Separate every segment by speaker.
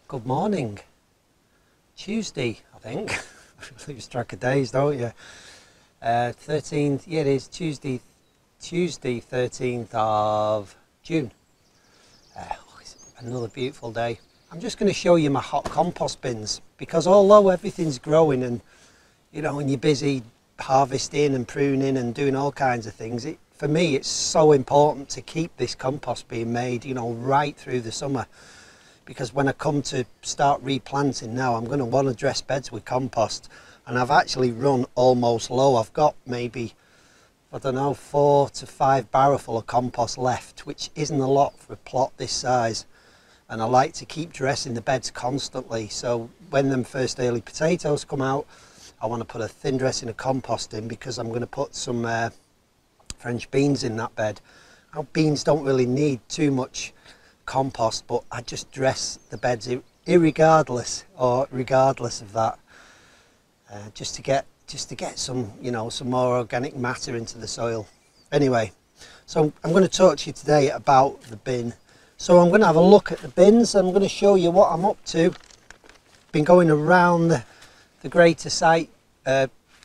Speaker 1: Good morning. Tuesday, I think. I lose track of days, don't you? 13th, yeah, it is Tuesday, 13th of June. It's another beautiful day. I'm just going to show you my hot compost bins, because although everything's growing and, you know, when you're busy harvesting and pruning and doing all kinds of things, for me it's so important to keep this compost being made, you know, right through the summer. Because when I come to start replanting now, I'm going to want to dress beds with compost, and I've actually run almost low. I've got maybe, I don't know, 4 to 5 barrel full of compost left, which isn't a lot for a plot this size. And I like to keep dressing the beds constantly, so when them first early potatoes come out, I want to put a thin dressing of compost in, because I'm going to put some French beans in that bed. Now, beans don't really need too much compost, but I just dress the beds regardless of that, just to get some, you know, some more organic matter into the soil. Anyway, so I'm going to talk to you today about the bin. So I'm going to have a look at the bins. I'm going to show you what I'm up to. Been going around the greater site,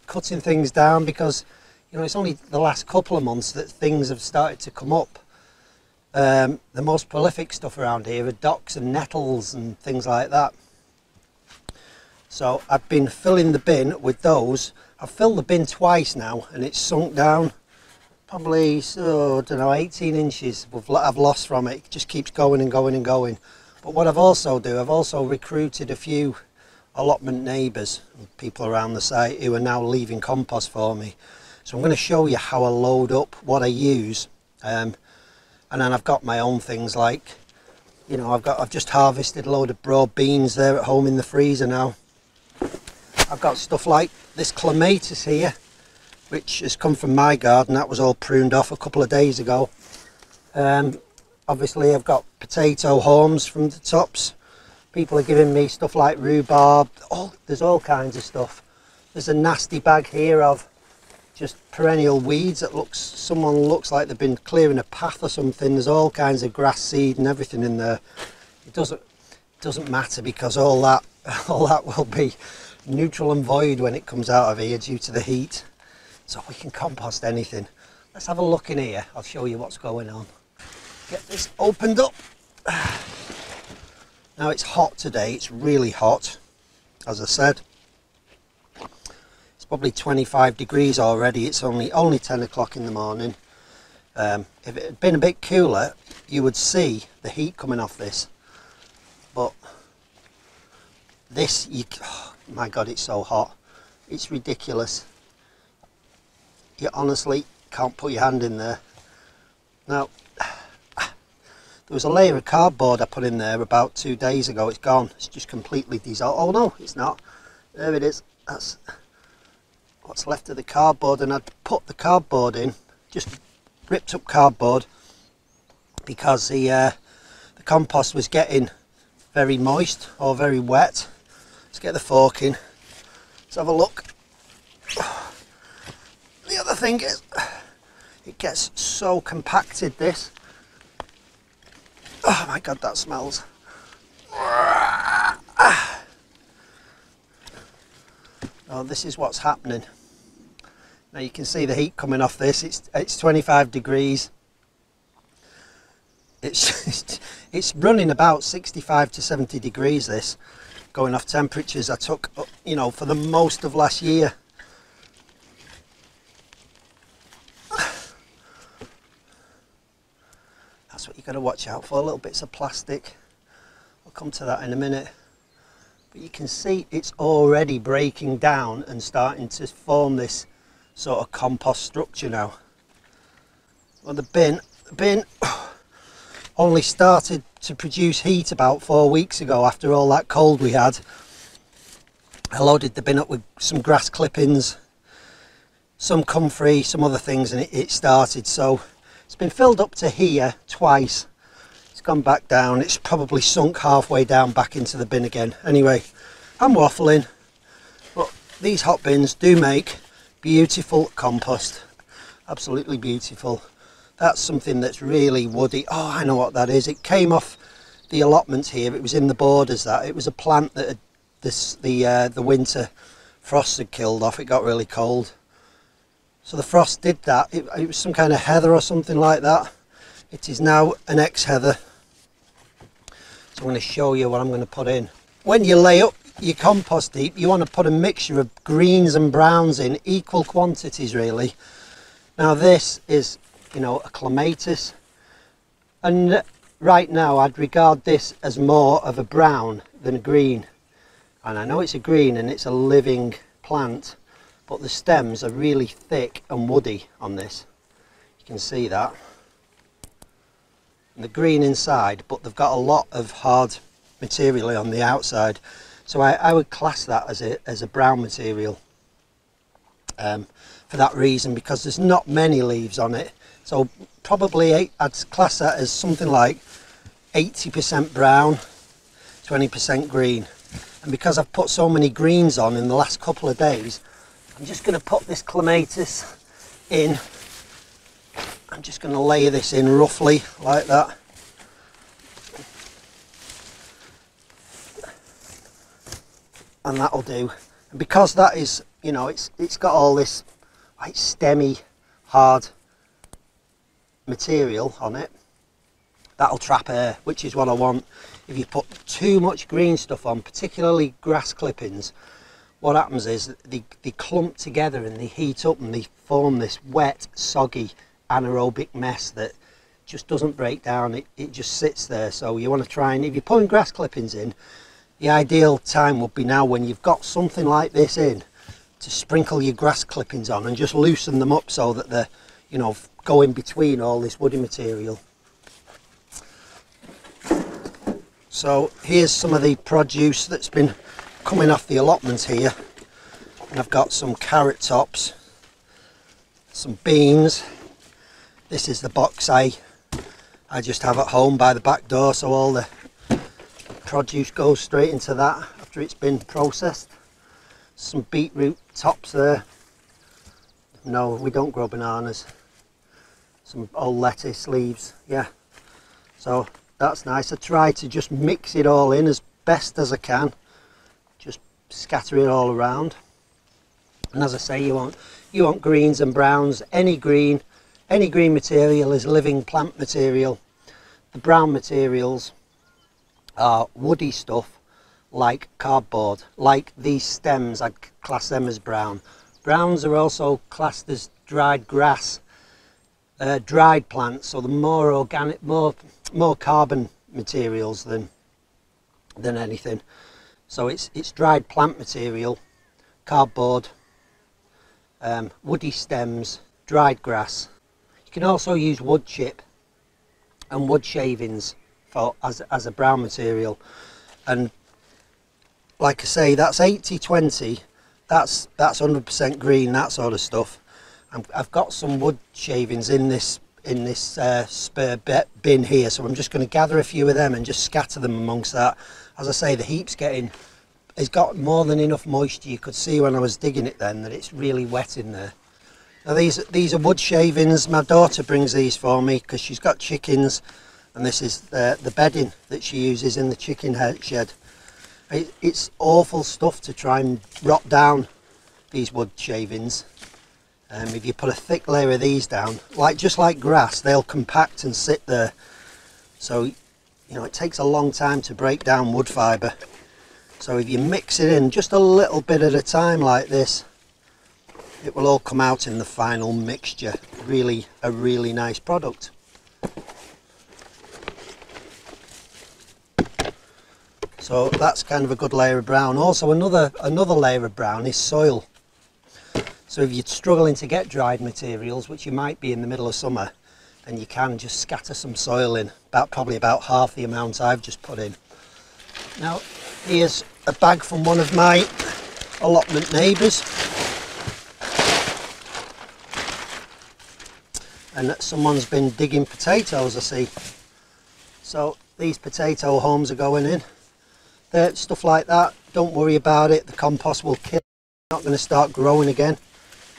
Speaker 1: cutting things down, because, you know, it's only the last couple of months that things have started to come up. The most prolific stuff around here are docks and nettles and things like that. So I've been filling the bin with those. I've filled the bin twice now, and it's sunk down probably, so I don't know, 18 inches I've lost from it. It just keeps going and going and going. But what I've also recruited a few allotment neighbours, people around the site, who are now leaving compost for me. So I'm going to show you how I load up, what I use, and then I've got my own things, like, you know, I've just harvested a load of broad beans there at home in the freezer now. I've got stuff like this clematis here, which has come from my garden. That was all pruned off a couple of days ago. Obviously I've got potato haulms from the tops. People are giving me stuff like rhubarb. There's all kinds of stuff. There's a nasty bag here of just perennial weeds that someone looks like they've been clearing a path or something. There's all kinds of grass seed and everything in there. It doesn't matter, because all that will be neutral and void when it comes out of here due to the heat. So we can compost anything. Let's have a look in here. I'll show you what's going on. Get this opened up. Now, it's hot today. It's really hot, as I said. It's probably 25 degrees already. It's only 10 o'clock in the morning. If it had been a bit cooler, you would see the heat coming off this. But this, oh my God, it's so hot. It's ridiculous. You honestly can't put your hand in there. Now, there was a layer of cardboard I put in there about 2 days ago. It's gone. It's just completely dissolved. Oh no, it's not. There it is. That's what's left of the cardboard. And I'd put the cardboard in, just ripped up cardboard, because the compost was getting very moist or very wet. Let's get the fork in. Let's have a look. The other thing is, it gets so compacted, this. Oh my God, that smells. Oh, this is what's happening. Now you can see the heat coming off this. It's 25 degrees. It's running about 65 to 70 degrees, this, going off temperatures I took, you know, for the most of last year. That's what you've got to watch out for, little bits of plastic. I'll come to that in a minute. But you can see it's already breaking down and starting to form this sort of compost structure now. Well, the bin only started to produce heat about 4 weeks ago, after all that cold we had. I loaded the bin up with some grass clippings, some comfrey, some other things, and it started. So it's been filled up to here twice. It's gone back down. It's probably sunk halfway down back into the bin again. Anyway, I'm waffling, but these hot bins do make beautiful compost. Absolutely beautiful. That's something that's really woody. Oh, I know what that is. It came off the allotment here, it was in the borders. That it was a plant that had the winter frost had killed off. It got really cold, so the frost did that. It was some kind of heather or something like that. It is now an ex-heather. So I'm going to show you what I'm going to put in. When you lay up your compost heap, you want to put a mixture of greens and browns in, equal quantities really. Now this is, you know, a clematis, and right now I'd regard this as more of a brown than a green. And I know it's a green and it's a living plant, but the stems are really thick and woody on this. You can see that. And the green inside, but they've got a lot of hard material on the outside. So I would class that as a brown material for that reason, because there's not many leaves on it. So probably I'd class that as something like 80% brown, 20% green. And because I've put so many greens on in the last couple of days, I'm just going to put this clematis in. I'm just going to lay this in roughly like that. And that'll do. And because that is, you know, it's got all this like stemmy, hard material on it, that'll trap air, which is what I want. If you put too much green stuff on, particularly grass clippings, what happens is they clump together and they heat up and they form this wet, soggy, anaerobic mess that just doesn't break down. It just sits there. So you want to try, and if you're putting grass clippings in, the ideal time would be now when you've got something like this in, to sprinkle your grass clippings on and just loosen them up so that they're, you know, go in between all this woody material. So here's some of the produce that's been coming off the allotment here. And I've got some carrot tops, some beans. This is the box I just have at home by the back door, so all the produce goes straight into that after it's been processed. Some beetroot tops there. No, we don't grow bananas. Some old lettuce leaves, yeah. So that's nice. I try to just mix it all in as best as I can. Just scatter it all around. And as I say, you want greens and browns. Any green material is living plant material. The brown materials are woody stuff like cardboard, like these stems. I'd class them as brown. Browns are also classed as dried grass, dried plants, so the more organic, more carbon materials than anything. So it's dried plant material, cardboard, woody stems, dried grass. You can also use wood chip and wood shavings as a brown material, and like I say, that's 80-20. That's 100% green, that sort of stuff. I've got some wood shavings in this spare bin here, so I'm just going to gather a few of them and just scatter them amongst that. As I say, the heap's it's got more than enough moisture. You could see when I was digging it then that it's really wet in there. Now these are wood shavings. My daughter brings these for me because she's got chickens, and this is the bedding that she uses in the chicken shed. It's awful stuff to try and rot down these wood shavings. If you put a thick layer of these down, just like grass, they'll compact and sit there. So, you know, it takes a long time to break down wood fibre. So if you mix it in just a little bit at a time like this, it will all come out in the final mixture. Really, a really nice product. So that's kind of a good layer of brown. Also another layer of brown is soil. So if you're struggling to get dried materials, which you might be in the middle of summer, then you can just scatter some soil in, probably about half the amount I've just put in. Now here's a bag from one of my allotment neighbours, and someone's been digging potatoes, I see. So these potato homes are going in. Stuff like that, don't worry about it. The compost will kill it. It's not going to start growing again.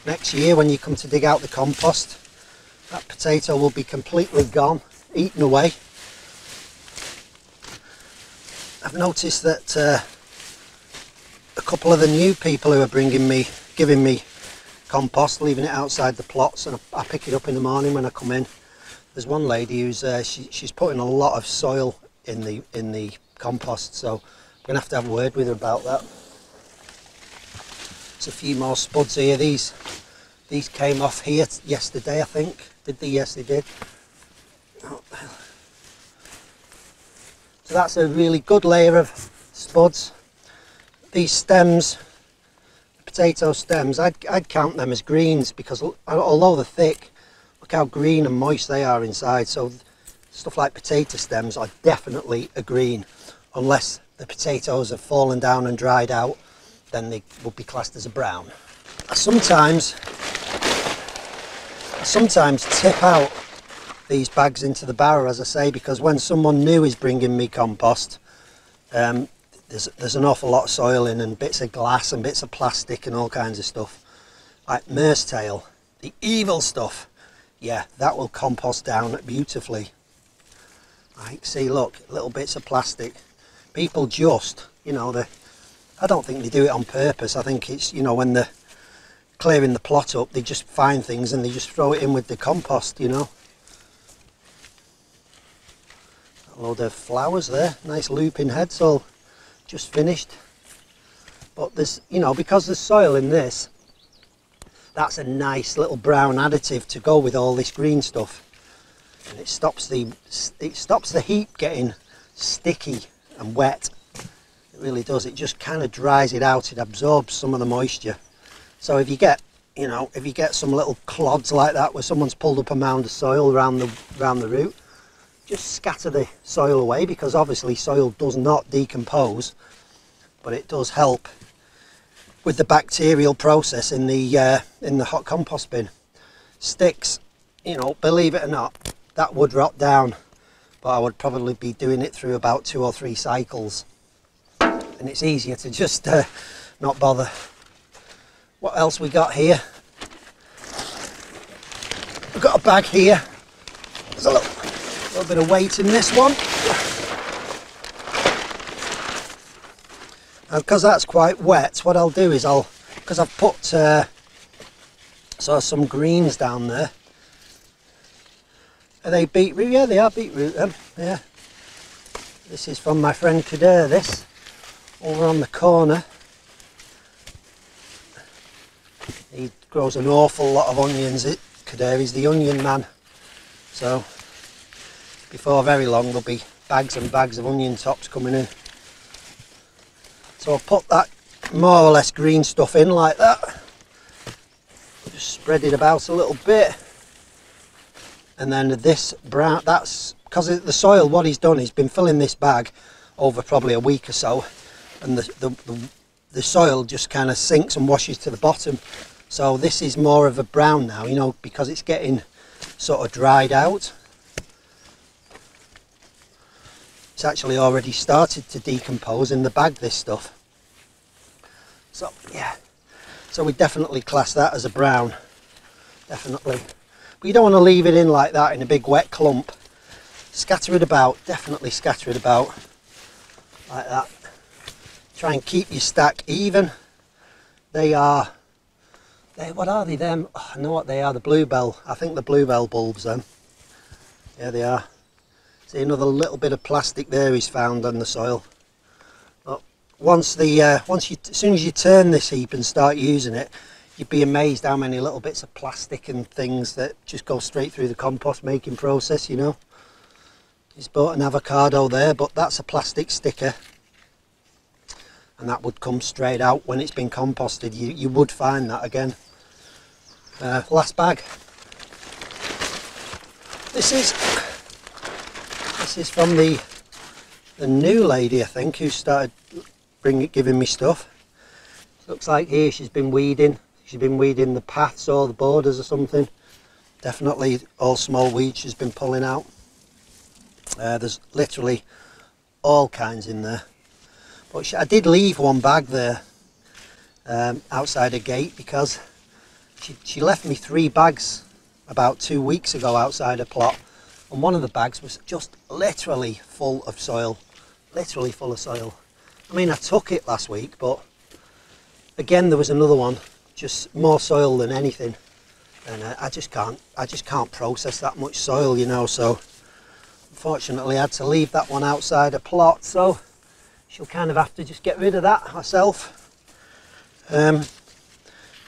Speaker 1: Next year when you come to dig out the compost, that potato will be completely gone, eaten away. I've noticed that a couple of the new people who are giving me compost, leaving it outside the plots, and I pick it up in the morning when I come in. There's one lady who's she's putting a lot of soil in the compost, so I'm gonna have to have a word with her about that. There's a few more spuds here. These came off here yesterday, I think. Did they? Yes, they did. Oh. So that's a really good layer of spuds. These stems, potato stems, I'd count them as greens, because although they're thick, look how green and moist they are inside. So stuff like potato stems are definitely a green, unless the potatoes have fallen down and dried out, then they would be classed as a brown. I sometimes tip out these bags into the barrow, as I say, because when someone new is bringing me compost, there's an awful lot of soil in, and bits of glass and bits of plastic and all kinds of stuff. Like Merce tail, the evil stuff, yeah, that will compost down beautifully. Like, see, look, little bits of plastic. People just, you know, I don't think they do it on purpose. I think it's, you know, when they're clearing the plot up, they just find things and they just throw it in with the compost, you know. A load of flowers there, nice looping heads, all just finished. But there's, you know, because there's soil in this, that's a nice little brown additive to go with all this green stuff, and it stops the heap getting sticky and wet. It really does. It just kind of dries it out. It absorbs some of the moisture. So if you get, you know, if you get some little clods like that where someone's pulled up a mound of soil around the root, just scatter the soil away, because obviously soil does not decompose, but it does help with the bacterial process in the hot compost bin. Sticks, you know, believe it or not, that would rot down, but I would probably be doing it through about 2 or 3 cycles, and it's easier to just not bother. What else we got here? We've got a bag here. There's a little bit of weight in this one, and because that's quite wet, what I'll do is because I've put some greens down there. Are they beetroot? Yeah, they are beetroot then. Yeah, this is from my friend Kadir, this, over on the corner. He grows an awful lot of onions. Kadir is the onion man, so before very long there'll be bags and bags of onion tops coming in. So I'll put that more or less green stuff in like that, just spread it about a little bit, and then this brown, that's because the soil, what he's done, he's been filling this bag over probably a week or so, and the soil just kind of sinks and washes to the bottom. So this is more of a brown now, you know, because it's getting sort of dried out. It's actually already started to decompose in the bag, this stuff. So yeah, so we definitely class that as a brown, definitely. But you don't want to leave it in like that in a big wet clump. Scatter it about, definitely scatter it about like that. Try and keep your stack even. What are they? Them? Oh, I know what they are. The bluebell. I think the bluebell bulbs. Then. Yeah, they are. See, another little bit of plastic there is found on the soil. But as soon as you turn this heap and start using it, you'd be amazed how many little bits of plastic and things that just go straight through the compost making process. You know. He's bought an avocado there, but that's a plastic sticker, and that would come straight out when it's been composted. You would find that again. Last bag. This is from the new lady, I think, who started giving me stuff. Looks like here she's been weeding. She's been weeding the paths or the borders or something. Definitely all small weeds she's been pulling out. There's literally all kinds in there. But I did leave one bag there outside a gate, because she left me 3 bags about 2 weeks ago outside a plot, and one of the bags was just literally full of soil, literally full of soil. I mean, I took it last week, but again there was another one, just more soil than anything, and I just can't process that much soil, you know. So unfortunately I had to leave that one outside a plot, so she'll kind of have to just get rid of that herself.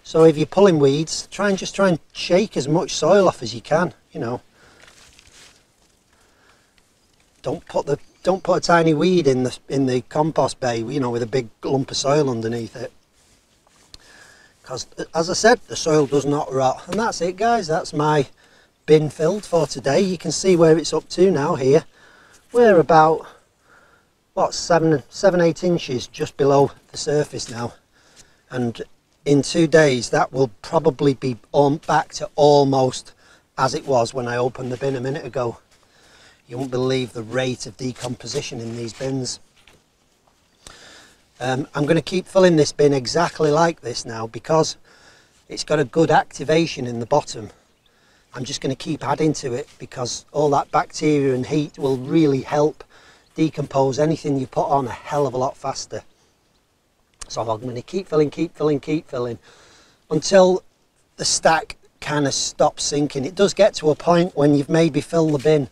Speaker 1: So if you're pulling weeds, try and shake as much soil off as you can, you know. Don't put a tiny weed in the compost bay, you know, with a big lump of soil underneath it, because as I said, the soil does not rot. And that's it, guys. That's my bin filled for today. You can see where it's up to now here. We're about, what, 7-8 inches just below the surface now, and in 2 days that will probably be back to almost as it was when I opened the bin a minute ago. You won't believe the rate of decomposition in these bins. I'm going to keep filling this bin exactly like this now, because it's got a good activation in the bottom. I'm just going to keep adding to it, because all that bacteria and heat will really help decompose anything you put on a hell of a lot faster. So I'm going to keep filling until the stack kind of stops sinking. It does get to a point when you've maybe filled the bin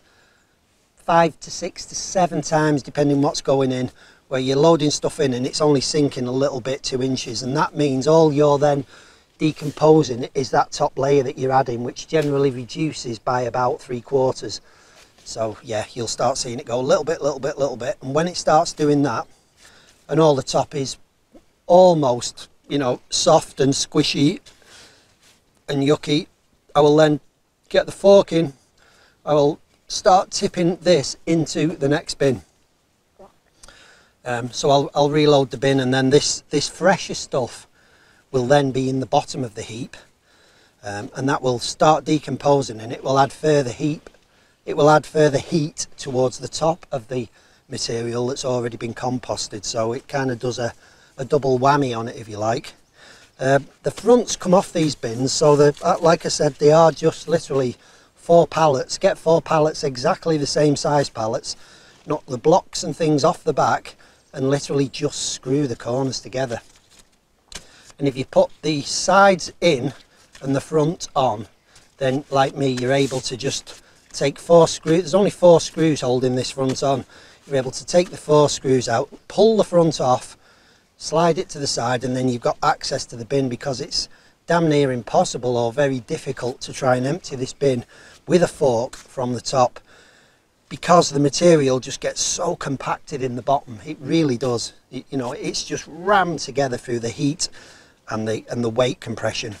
Speaker 1: 5 to 6 to 7 times, depending what's going in, where you're loading stuff in and it's only sinking a little bit, 2 inches, and that means all you're then decomposing is that top layer that you're adding, which generally reduces by about 3/4. So yeah, you'll start seeing it go a little bit, and when it starts doing that and all the top is almost, you know, soft and squishy and yucky, I will then get the fork in, I will start tipping this into the next bin. So I'll reload the bin, and then this fresher stuff will then be in the bottom of the heap, and that will start decomposing, and it will add further heat. It will add further heat towards the top of the material that's already been composted. So it kind of does a double whammy on it, if you like. The fronts come off these bins, so that, like I said, they are just literally 4 pallets. Get 4 pallets, exactly the same size pallets, knock the blocks and things off the back, and literally just screw the corners together. And if you put the sides in and the front on, then like me, you're able to just take 4 screws. There's only 4 screws holding this front on. You're able to take the 4 screws out, pull the front off, slide it to the side, and then you've got access to the bin, because it's damn near impossible or very difficult to try and empty this bin with a fork from the top, because the material just gets so compacted in the bottom. It really does. You know, it's just rammed together through the heat and the weight compression.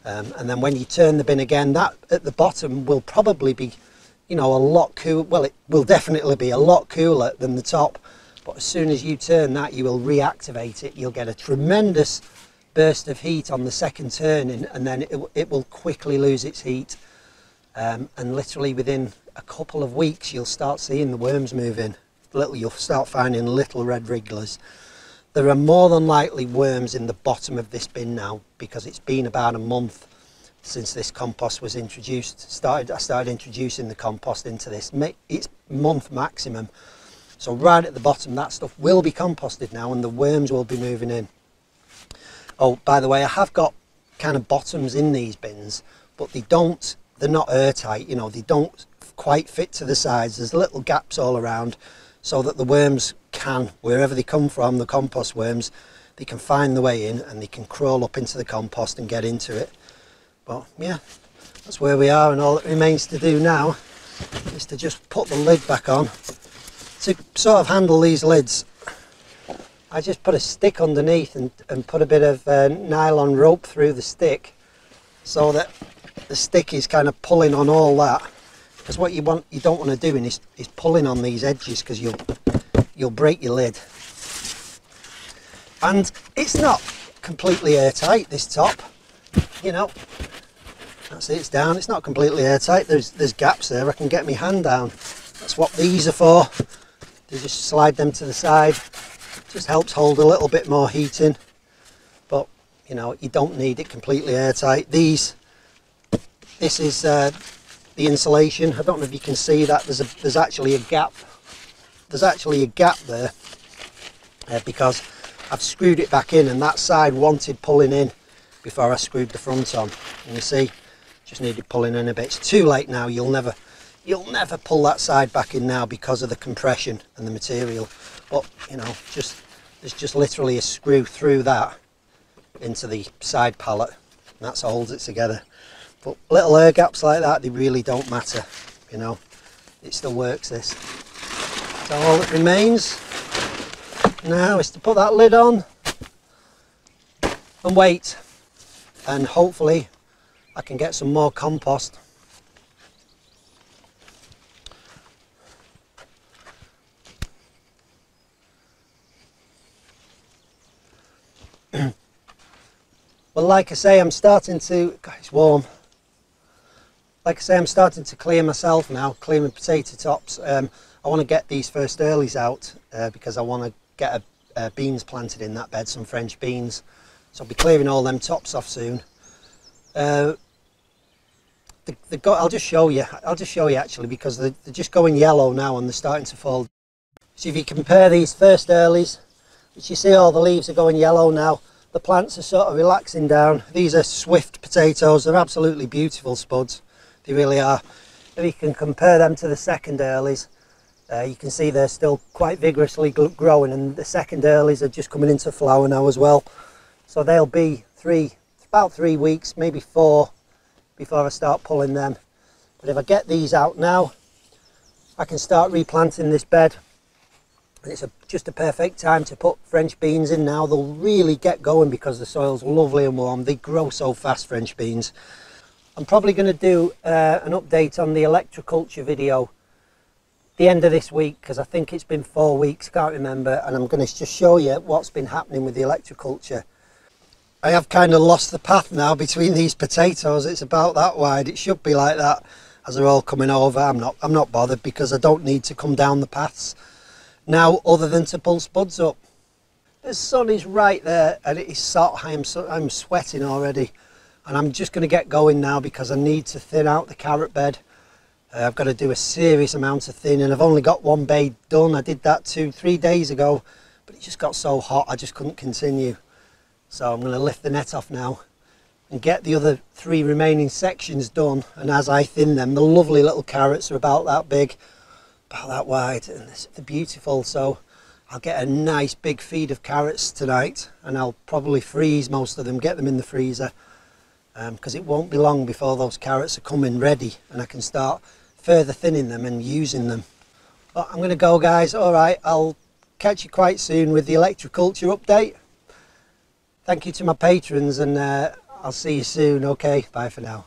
Speaker 1: And then when you turn the bin again, that at the bottom will probably be, you know, a lot cool. Well, it will definitely be a lot cooler than the top, but as soon as you turn that, you will reactivate it. You'll get a tremendous burst of heat on the second turning, and then it will quickly lose its heat, and literally within a couple of weeks you'll start seeing the worms move in. You'll start finding little red wrigglers. There are more than likely worms in the bottom of this bin now, because it's been about a month since this compost was introduced. I started introducing the compost into this. It's month maximum. So right at the bottom, that stuff will be composted now, and the worms will be moving in. Oh, by the way, I have got kind of bottoms in these bins, but they're not airtight, you know, they don't quite fit to the sides. There's little gaps all around, so that the worms can, wherever they come from, the compost worms, they can find the way in and they can crawl up into the compost and get into it. But yeah, that's where we are, and all that remains to do now is to just put the lid back on. To sort of handle these lids, I just put a stick underneath and put a bit of nylon rope through the stick, so that the stick is kind of pulling on all that. Because what you don't want to do is pulling on these edges, because you'll break your lid. And it's not completely airtight, this top, you know. That's it, it's down. It's not completely airtight. There's gaps there. I can get my hand down. That's what these are for. You just slide them to the side. Just helps hold a little bit more heat in. But you know, you don't need it completely airtight. This is the insulation. I don't know if you can see that. There's actually a gap there's actually a gap there because I've screwed it back in, and that side wanted pulling in before I screwed the front on. And you see, just needed pulling in a bit. It's too late now. You'll never pull that side back in now because of the compression and the material. But you know, there's just literally a screw through that into the side pallet, and that's what holds it together. But little air gaps like that, they really don't matter, you know, it still works this. So all that remains now is to put that lid on and wait, and hopefully I can get some more compost. Well, like I say, I'm starting to, God, it's warm. Like I say, I'm starting to clear myself now, clear my potato tops. I want to get these first earlies out because I want to get beans planted in that bed, some French beans. So I'll be clearing all them tops off soon. I'll just show you actually, because they're just going yellow now and they're starting to fall. So if you compare these first earlies, which you see all the leaves are going yellow now, the plants are sort of relaxing down. These are swift potatoes. They're absolutely beautiful spuds. They really are. If you can compare them to the second earlies, you can see they're still quite vigorously growing, and the second earlies are just coming into flower now as well. So they'll be about 3 weeks, maybe 4, before I start pulling them. But if I get these out now, I can start replanting this bed. And it's just a perfect time to put French beans in now. They'll really get going because the soil's lovely and warm. They grow so fast, French beans. I'm probably going to do an update on the electroculture video the end of this week, because I think it's been 4 weeks, can't remember, and I'm going to just show you what's been happening with the electroculture. I have kind of lost the path now between these potatoes. It's about that wide. It should be like that as they're all coming over. I'm not bothered because I don't need to come down the paths now other than to pull spuds up. The sun is right there and it is so hot. I'm sweating already, and I'm just going to get going now because I need to thin out the carrot bed. I've got to do a serious amount of thinning. I've only got one bay done. I did that 2-3 days ago, but it just got so hot I just couldn't continue. So I'm going to lift the net off now and get the other 3 remaining sections done. And as I thin them, the lovely little carrots are about that big, about that wide, and they're beautiful. So I'll get a nice big feed of carrots tonight, and I'll probably freeze most of them, get them in the freezer, because it won't be long before those carrots are coming ready and I can start further thinning them and using them. But I'm going to go, guys. All right, I'll catch you quite soon with the electroculture update. Thank you to my patrons, and I'll see you soon. Okay, bye for now.